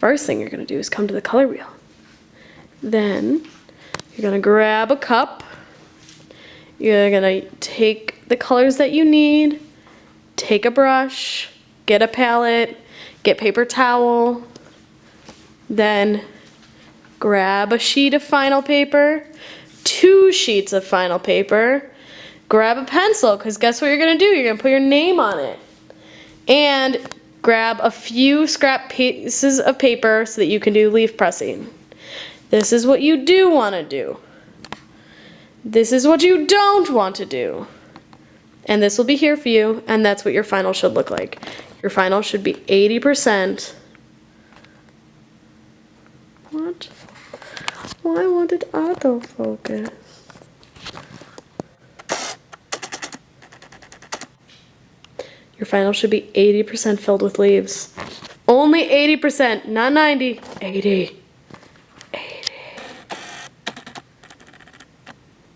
First thing you're gonna do is come to the color wheel. Then you're gonna grab a cup. You're gonna take the colors that you need, take a brush, get a palette, get paper towel, then grab a sheet of final paper, 2 sheets of final paper, grab a pencil, because guess what you're gonna do? You're gonna put your name on it. And grab a few scrap pieces of paper so that you can do leaf pressing. This is what you do want to do. This is what you don't want to do. And this will be here for you, and that's what your final should look like. Your final should be 80%. What? Why won't it autofocus? Your final should be 80% filled with leaves. Only 80%, not 90. 80.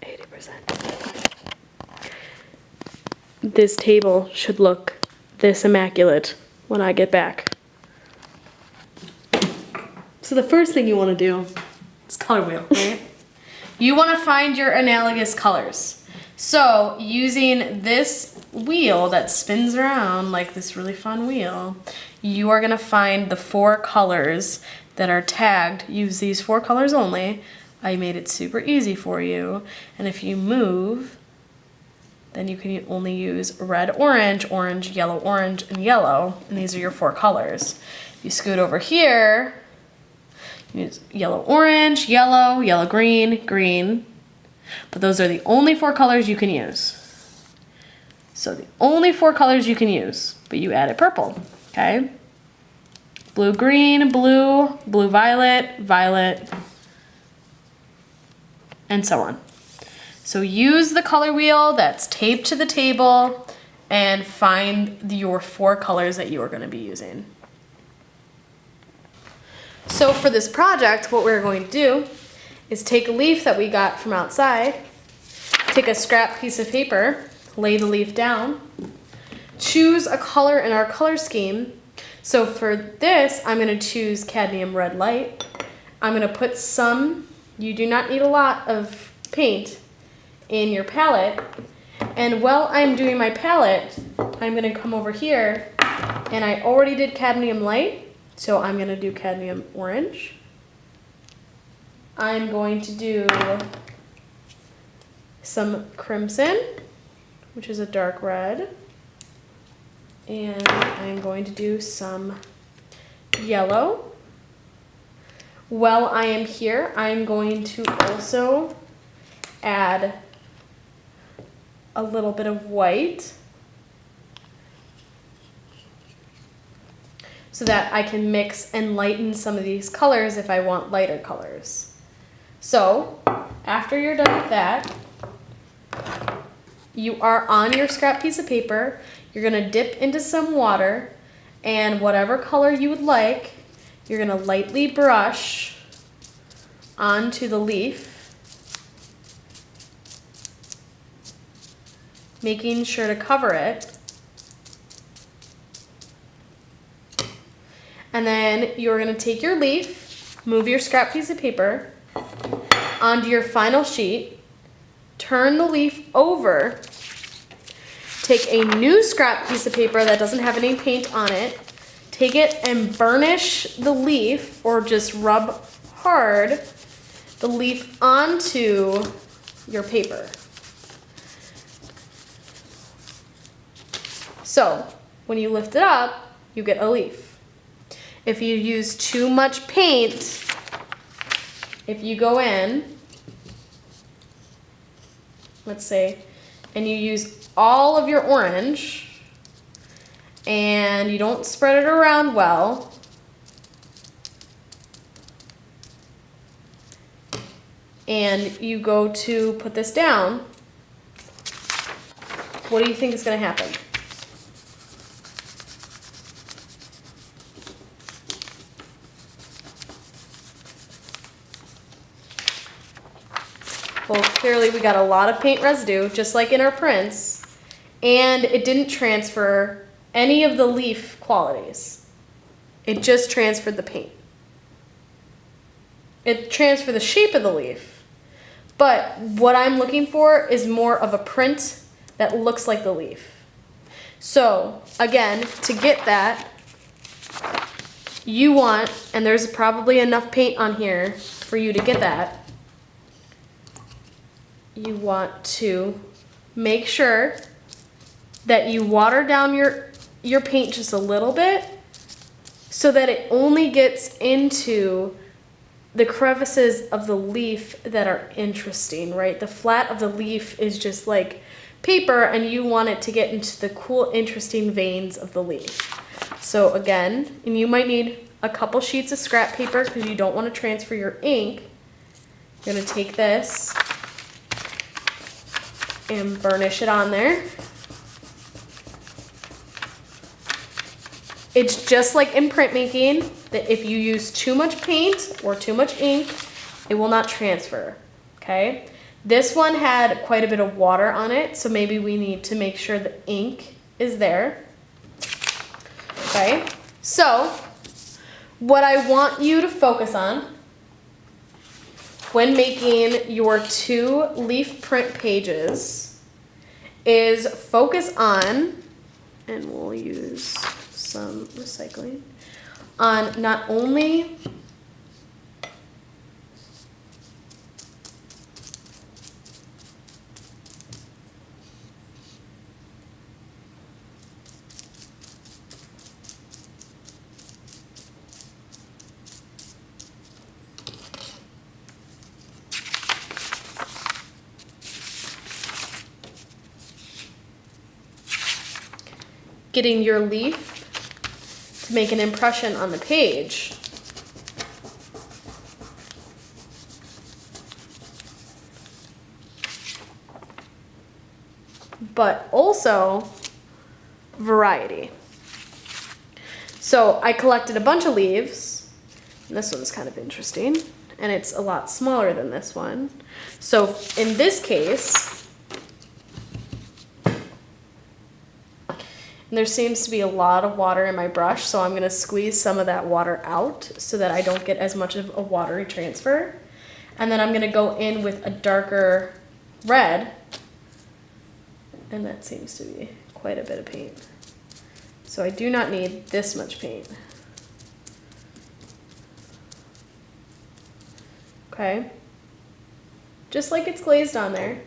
80%. This table should look this immaculate when I get back. So the first thing you want to do is color wheel, right? You want to find your analogous colors. So using this wheel that spins around like this really fun wheel, you are going to find the 4 colors that are tagged. Use these 4 colors only. I made it super easy for you. And if you move, then you can only use red, orange, orange, yellow, orange, and yellow. And these are your 4 colors. If you scoot over here, use yellow, orange, yellow, yellow, green, green. But those are the only 4 colors you can use. So the only 4 colors you can use, but you added purple, okay? Blue, green, blue, blue, violet, violet, and so on. So use the color wheel that's taped to the table and find your 4 colors that you are going to be using. So for this project, what we're going to do is take a leaf that we got from outside, take a scrap piece of paper, lay the leaf down, choose a color in our color scheme. So for this, I'm going to choose cadmium red light. I'm going to put some, you do not need a lot of paint in your palette. And while I'm doing my palette, I'm going to come over here, and I already did cadmium light, so I'm going to do cadmium orange. I'm going to do some crimson, which is a dark red, and I'm going to do some yellow. While I am here, I'm going to also add a little bit of white so that I can mix and lighten some of these colors if I want lighter colors. So, after you're done with that, you are on your scrap piece of paper. You're gonna dip into some water, and whatever color you would like, you're gonna lightly brush onto the leaf, making sure to cover it. And then you're gonna take your leaf, move your scrap piece of paper onto your final sheet, turn the leaf over, take a new scrap piece of paper that doesn't have any paint on it, take it and burnish the leaf, or just rub hard the leaf onto your paper. So when you lift it up, you get a leaf. If you use too much paint, if you go in, let's say, and you use all of your orange and you don't spread it around well, and you go to put this down, what do you think is going to happen? Well, clearly we got a lot of paint residue, just like in our prints, and it didn't transfer any of the leaf qualities. It just transferred the paint. it transfer the shape of the leaf. But what I'm looking for is more of a print that looks like the leaf. So again, to get that, you want, and there's probably enough paint on here for you to get that, you want to make sure that you water down your paint just a little bit so that it only gets into the crevices of the leaf that are interesting, right? The flat of the leaf is just like paper, and you want it to get into the cool, interesting veins of the leaf. So again, and you might need a couple sheets of scrap paper because you don't want to transfer your ink. You're gonna take this and burnish it on there. It's just like in printmaking, that if you use too much paint or too much ink, it will not transfer, okay? This one had quite a bit of water on it, so maybe we need to make sure the ink is there, okay? So, what I want you to focus on when making your 2 leaf print pages is focus on, and we'll use some recycling, on not only getting your leaf to make an impression on the page, but also variety. So I collected a bunch of leaves, and this one's kind of interesting, and it's a lot smaller than this one. So in this case, and there seems to be a lot of water in my brush, so I'm gonna squeeze some of that water out so that I don't get as much of a watery transfer. And then I'm gonna go in with a darker red, and that seems to be quite a bit of paint. So I do not need this much paint. Okay, just like it's glazed on there.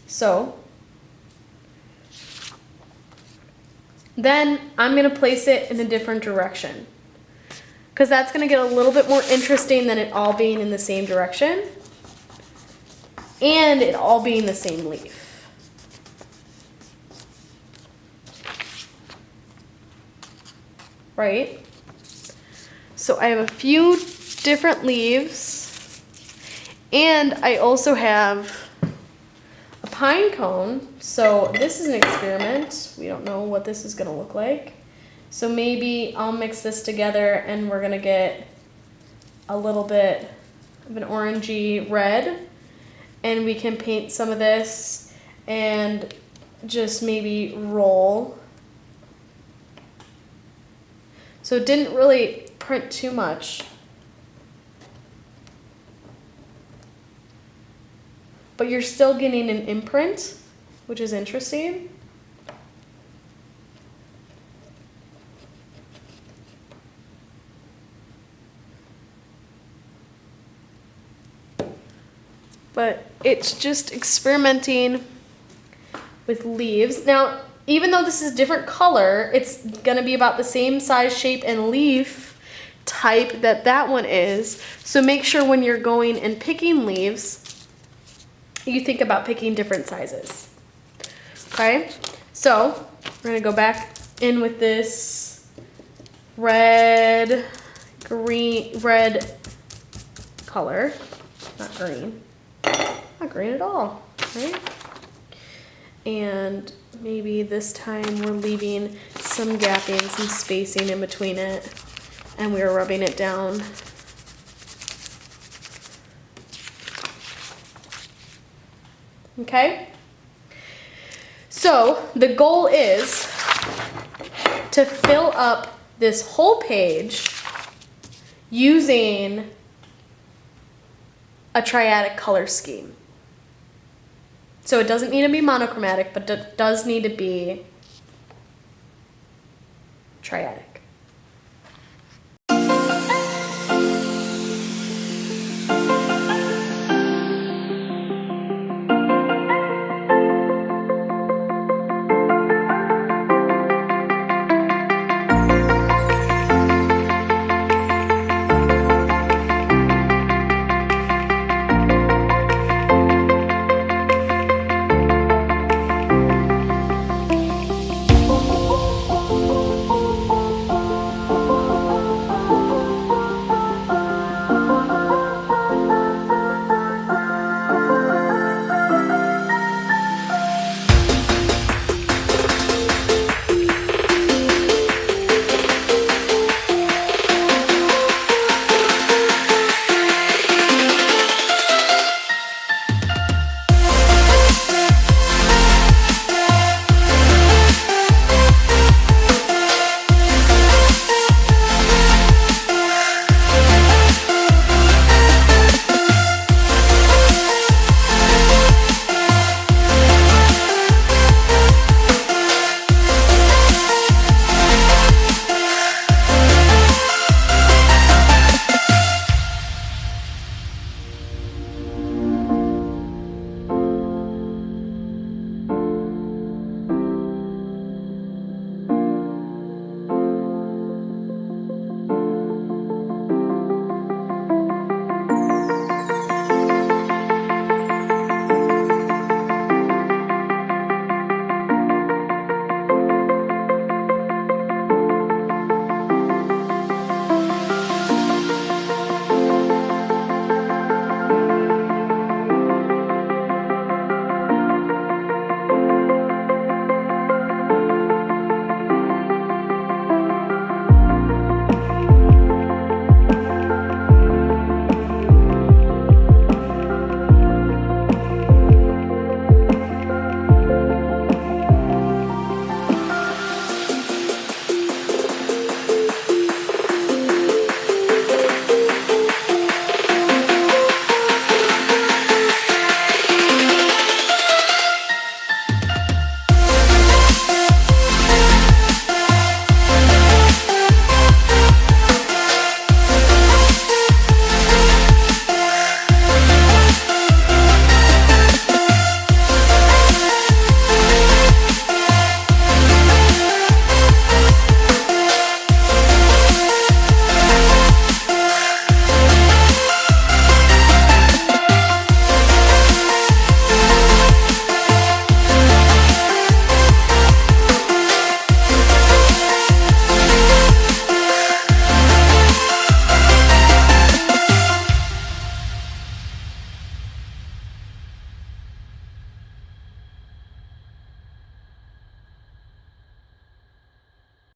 So then I'm gonna place it in a different direction, because that's gonna get a little bit more interesting than it all being in the same direction and it all being the same leaf. Right? So I have a few different leaves, and I also have a pine cone. So this is an experiment. We don't know what this is gonna look like. So maybe I'll mix this together and we're gonna get a little bit of an orangey red, and we can paint some of this and just maybe roll. So it didn't really print too much, but you're still getting an imprint, which is interesting. But it's just experimenting with leaves. Now, even though this is a different color, it's gonna be about the same size, shape, and leaf type that that one is. So make sure when you're going and picking leaves, you think about picking different sizes. Okay, so we're gonna go back in with this red color, not green at all, right? And maybe this time we're leaving some gapping, some spacing in between it, and we're rubbing it down. Okay? So the goal is to fill up this whole page using a triadic color scheme. So it doesn't need to be monochromatic, but it does need to be triadic.